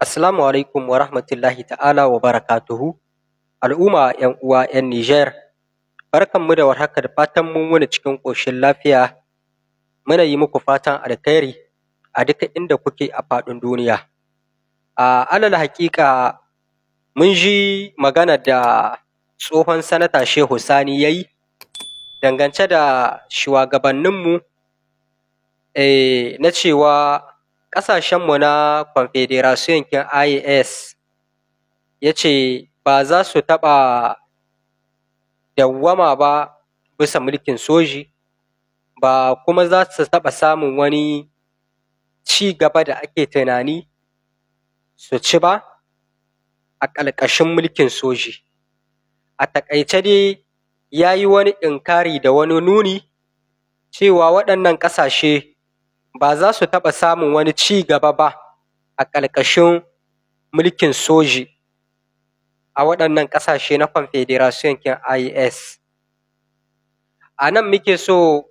Assalamu alaikum wa rahmatullahi ta'ala wa barakatuhu. Al'umma ‘yan uwa ‘yan Nijar, barkanmu da warhaka da fatan mun wuni cikin ƙoshin lafiya. Muna yi muku fatan alkhairi a duka inda kuke a faɗin duniya. Alal haƙiƙa mun ji magana da tsohon sanata Shehu Sani ya yi dangance da shugabanninmu na cewa ƙasashenmu na Confederation kin IAS ya ce ba za su taɓa dawwama ba bisa mulkin soji, ba kuma za su taɓa samun wani ci gaba da ake tunani su ci ba a ƙarƙashin mulkin soji. A taƙaice dai ya yi wani inkari da wani nuni cewa waɗannan ƙasashe ba za su taɓa samun wani ci gaba ba a ƙarƙashin mulkin soji a waɗannan ƙasashe na Confederation kin IAS. A nan muke so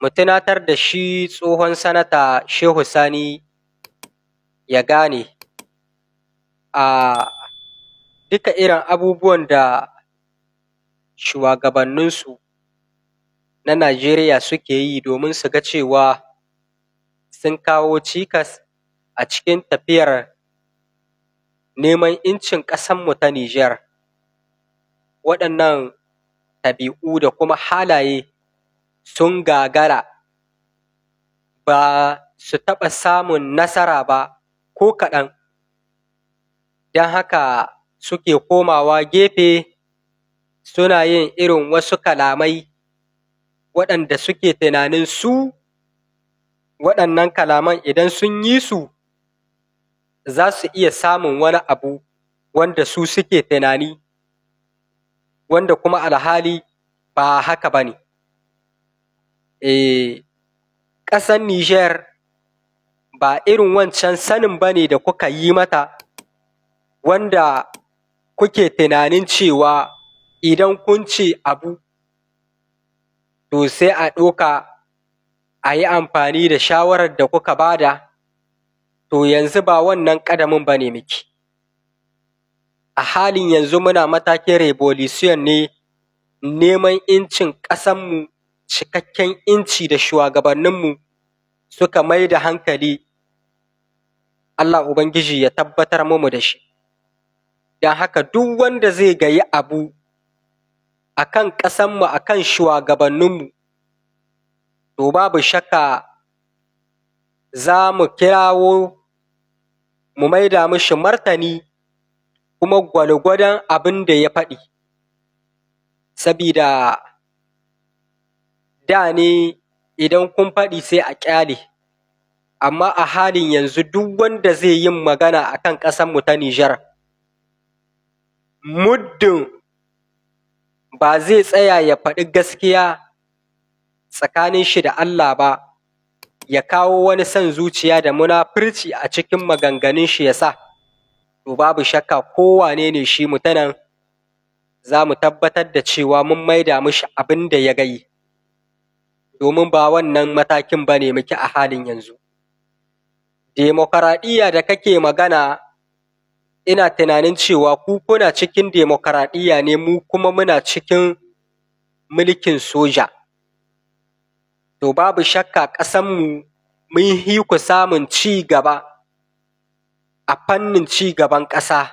mu tunatar da shi tsohon sanata Shehu Sani ya gane duka irin abubuwan da shugabanninsu na Najeriya suke yi domin su ga cewa sun kawo cikas a cikin tafiyar neman ‘yancin ƙasanmu ta Nijar. Waɗannan ɗabi'u da kuma halaye sun gagara, ba su taɓa samun nasara ba ko kaɗan, don haka suke komawa gefe suna yin irin wasu kalamai waɗanda suke tunanin su waɗannan kalaman idan sun yi su za su iya samun wani abu wanda su suke tunani, wanda kuma alhali ba haka ba ne. Ƙasar Nijar ba irin wancan sanin ba ne da kuka yi mata, wanda kuke tunanin cewa idan kun ce abu to sai a ɗoka a yi amfani da shawarar da kuka bada, to yanzu ba wannan ƙadamin ba ne muke. A halin yanzu muna matakin revolution ne, neman ‘yancin ƙasanmu, cikakken ‘yanci da shugabanninmu suka mai da hankali, Allah Ubangiji ya tabbatar mu da shi. Don haka duk wanda zai gayi abu a kan ƙasanmu, a kan shugabanninmu, to babu shakka za mu kirawo mu maida mishi martani kuma gwalgwadon abin da ya faɗi. Sabida da ne idan kun faɗi sai a ƙyale, amma a halin yanzu duk wanda zai yin magana a kan ƙasanmu ta Nijar, muddin ba zai tsaya ya faɗi gaskiya tsakanin shi da Allah ba, ya kawo wani son zuciya da munafurci a cikin maganganun shi ya sa, to babu shakka kowane ne shi mutanen za mu tabbatar da cewa mun maida mishi abin da ya gayi, domin ba wannan matakin ba ne muke a halin yanzu. Demokaradiyya da kake magana, ina tunanin cewa ku kuna cikin demokaradiyya ne, mu kuma muna cikin mulkin soja. To babu shakka ƙasanmu mun yi ku samun ci gaba a fannin ci gaban ƙasa,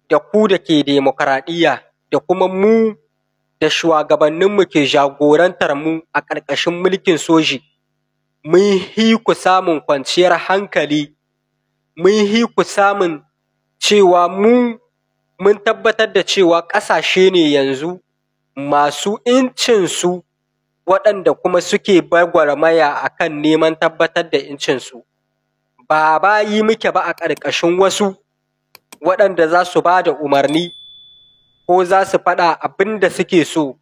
da ku da ke demokaradiyya da kuma mu da shugabanninmu ke jagorantar mu a ƙarƙashin mulkin soji, mun yi ku samun kwanciyar hankali, mun yi ku samun cewa mun tabbatar da cewa ƙasashe ne yanzu masu ‘yancinsu, waɗanda kuma suke gwagwarmaya a kan neman tabbatar da ‘yancinsu. Ba bayi muke ba a ƙarƙashin wasu waɗanda za su ba da umarni ko za su faɗa abin da suke so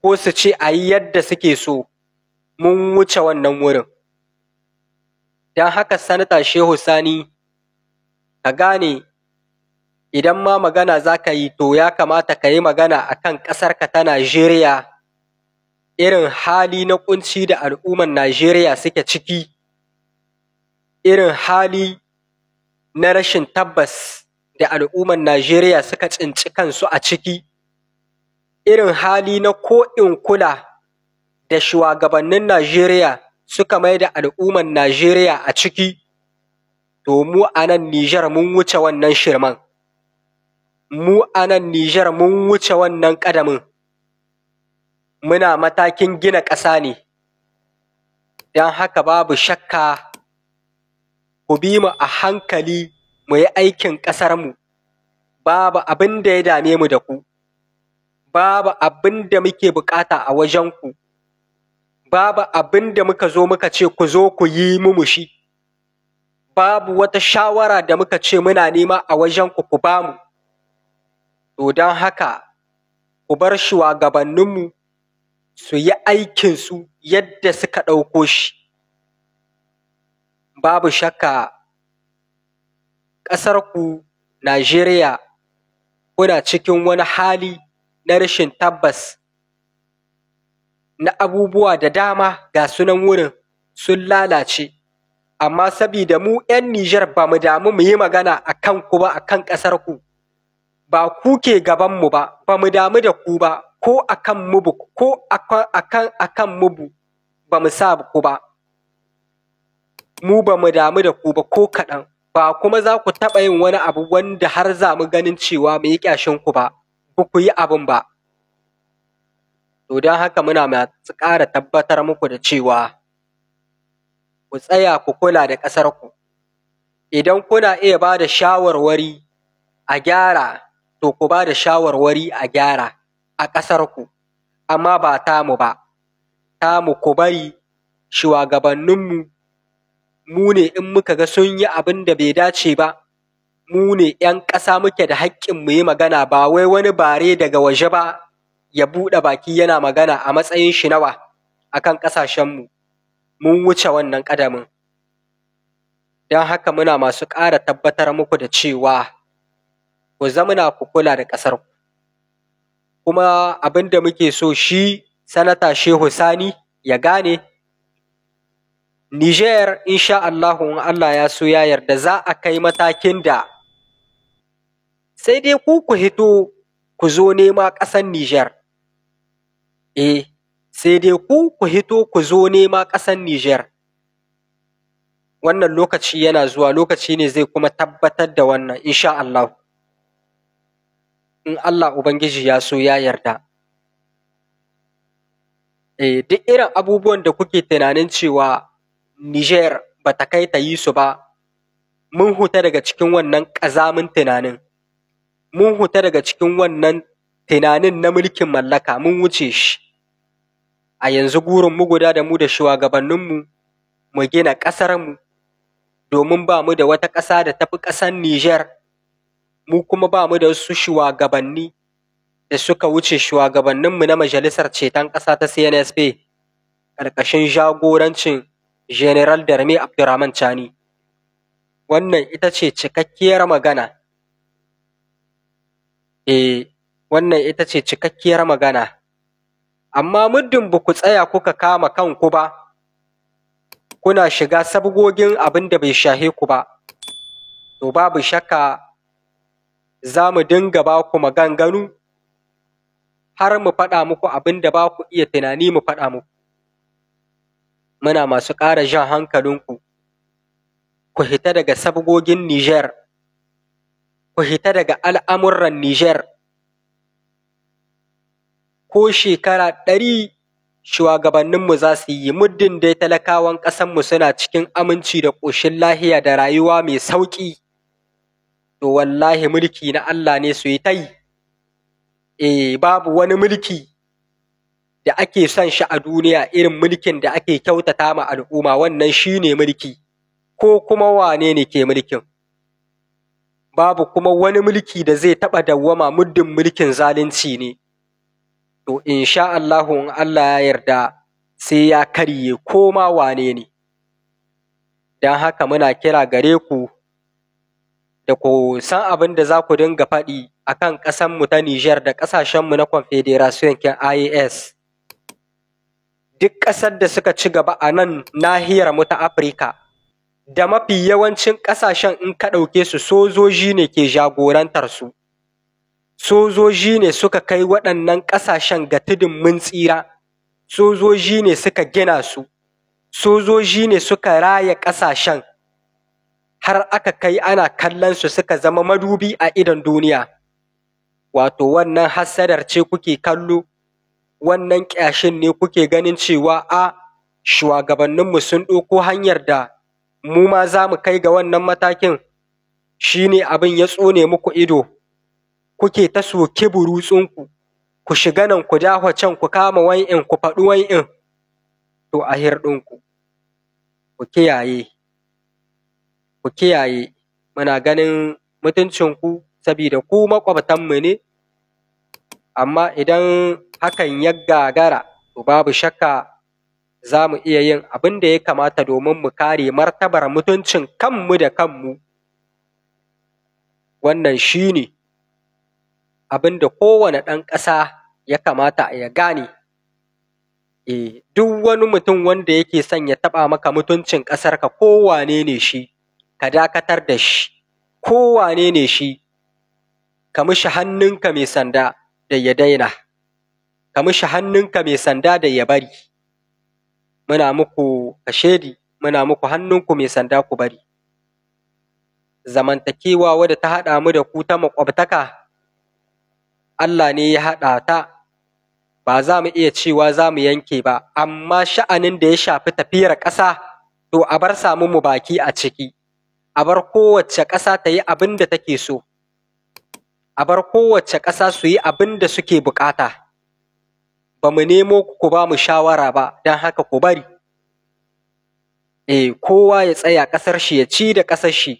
ko su ce a yi yadda suke so. Mun wuce wannan wurin. Don haka Sanata Shehu Sani, ka gane idan ma magana za ka yi, to ya kamata ka yi magana a kan ƙasarka ta Najeriya, irin hali na ƙunci da al'umman Najeriya suke ciki, irin hali na rashin tabbas da al'umman Najeriya suka tsinci kansu a ciki, irin hali na ko'in kula da shugabannin Najeriya suka mai da al'umman Najeriya a ciki, to mu a nan Nijar mun wuce wannan shirman. Mu a nan Nijar mun wuce wannan ƙadamin. Muna matakin gina ƙasa ne, don haka babu shakka ku bi mu a hankali mu yi aikin ƙasarmu. Babu abin da ya dame mu da ku, babu abin da muke buƙata a wajenku, babu abin da muka zo muka ce ku zo ku yi mu shi, babu wata shawara da muka ce muna nema a wajenku ku ba mu. To don haka ku bar shugabanninmu su yi aikinsu yadda suka ɗauko shi. Babu shakka ƙasarku Najeriya kuna cikin wani hali na rashin tabbas na abubuwa da dama ga sunan wurin sun lalace, amma sabida mu 'yan Nijar ba mu damu mu yi magana a kanku ba, a kan ƙasarku, ba ku ke gabanmu ba, ba mu damu da ku ba, ko a kan mubu ko a kan mubu ba mu sa ku ba, mu ba mu damu da ku ba ko kaɗan, ba kuma za ku taɓa yin wani abu wanda har za mu ganin cewa mu yi ƙyashinku ba, ba ku yi abin ba. To don haka muna masu ƙara tabbatar muku da cewa ku tsaya ku kula da ƙasarku. Idan kuna iya ba da shawarwari a gyara, to ku ba da shawarwari a gyara a ƙasarku, amma ba tamu ba. Tamu ku bari shugabanninmu, mu ne in muka ga sun yi abin da bai dace ba, mu ne 'yan ƙasa muke da haƙƙin mu yi magana, ba wai wani bare daga waje ba ya buɗe baki yana magana a matsayin shi nawa a kan ƙasashenmu. Mun wuce wannan ƙadamin. Don haka muna masu ƙara tabbatar muku da cewa ku zamana ku kula da ƙasarku. Kuma abin da muke so shi Sanata Shehu Sani ya gane, Niger insha Allahu in Allah ya so ya yarda za a kai matakin da sai dai ku hito ku zo nema ƙasar Niger. Sai dai ku hito ku zo nema ƙasar Niger. Wannan lokaci yana zuwa, lokaci ne zai kuma tabbatar da wannan insha Allah. In Allah Ubangiji ya so ya yarda. Duk irin abubuwan da kuke tunanin cewa Niger ba ta kai ta yi su ba, mun huta daga cikin wannan ƙazamin tunanin. Mun huta daga cikin wannan tunanin na mulkin mallaka, mun wuce shi. A yanzu gurin mu guda da mu da shugabanninmu mu gina ƙasarmu, domin ba mu da wata ƙasa da tafi ƙasar Niger, mu kuma ba mu da wasu shugabanni da suka wuce shugabanninmu na Majalisar Ceton Ƙasa ta CNSP ƙarƙashin jagorancin General Darme Abdurrahman Chani. Wannan ita ce cikakkiyar magana. Wannan ita ce cikakkiyar magana. Amma muddin ba ku tsaya kuka kama kanku ba, kuna shiga sabgogin abin da bai shahe ku ba, to babu shakka za mu dinga ba ku maganganu har mu faɗa muku abin da ba ku iya tunani mu faɗa muku. Muna masu ƙara jan hankalinku, ku hita daga sabgogin Niger, ku hita daga al'amuran Niger. Ko shekara 100 shugabanninmu za su yi, muddin dai talakawan ƙasanmu suna cikin aminci da ƙoshin lahiya da rayuwa mai sauƙi, to wallahi mulki na Allah ne su yi ta yi. Babu wani mulki da ake son shi a duniya irin mulkin da ake kyautata ma al'umma, wannan shi ne mulki, ko kuma wane ne ke mulkin. Babu kuma wani mulki da zai taɓa dawwama muddin mulkin zalunci ne. To insha Allahu in Allah ya yarda sai ya karye ko ma wane ne. Don haka muna kira gare ku da ku san abin da za ku dinga faɗi a kan ƙasanmu ta Niger da ƙasashenmu na Confederation kin IAS. Duk ƙasar da suka ci gaba a nan nahiyar mu ta Afirka, da mafi yawancin ƙasashen in ka ɗauke su sojoji ne ke jagorantar su. Sojoji ne suka kai waɗannan ƙasashen ga tudun mun tsira, sojoji ne suka gina su, sojoji ne suka raya ƙasashen har aka kai ana kallon su suka zama madubi a idon duniya. Wato wannan hassadar ce kuke kallo, wannan ƙyashin ne kuke ganin cewa shugabanninmu sun ɗauko hanyar da mu ma za mu kai ga wannan matakin, shi ne abin ya tsone muku ido, kuke ta soke burutsunku, ku shiga nan ku dawo can ku kama wan'in ku faɗi wan'in, to a hirɗinku, ku kiyaye, muna ganin mutuncinku saboda ku maƙwabtanmu ne, amma idan hakan ya gagara, to babu shakka za mu iya yin abin da ya kamata domin mu kare martabar mutuncin kanmu da kanmu. Wannan shi ne abin da kowane ɗan ƙasa ya kamata ya gane. Duk wani mutum wanda yake son ya taɓa maka mutuncin ƙasarka kowane ne shi, ka dakatar da shi, kowane ne shi, ka mishi hannunka mai sanda da ya daina, ka mishi hannunka mai sanda da ya bari. Muna muku kashedi, muna muku hannunku mai sanda ku bari. Zamantakewa wadda ta haɗa mu da ku ta maƙwabtaka, Allah ne ya haɗa ta, ba za mu iya cewa za mu yanke ba, amma sha'anin da ya shafi tafiyar ƙasa, to a bar samu mu baki a ciki, a bar kowace ƙasa ta yi abin da take so, a bar kowace ƙasa su yi abin da suke buƙata. Ba mu nemo ku ba mu shawara ba, don haka ku bari. Kowa ya tsaya ƙasar shi ya ci da ƙasar shi,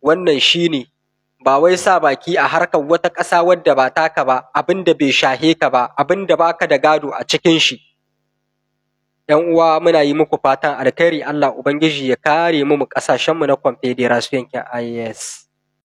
wannan shi ne, ba wai sa baki a harkar wata ƙasa wadda ba taka ba, abin da bai shahe ka ba, abin da baka da gado a cikin shi. ‘Yan uwa, muna yi muku fatan alkhairi, Allah Ubangiji ya kare mu ƙasashenmu na Confederation IAS.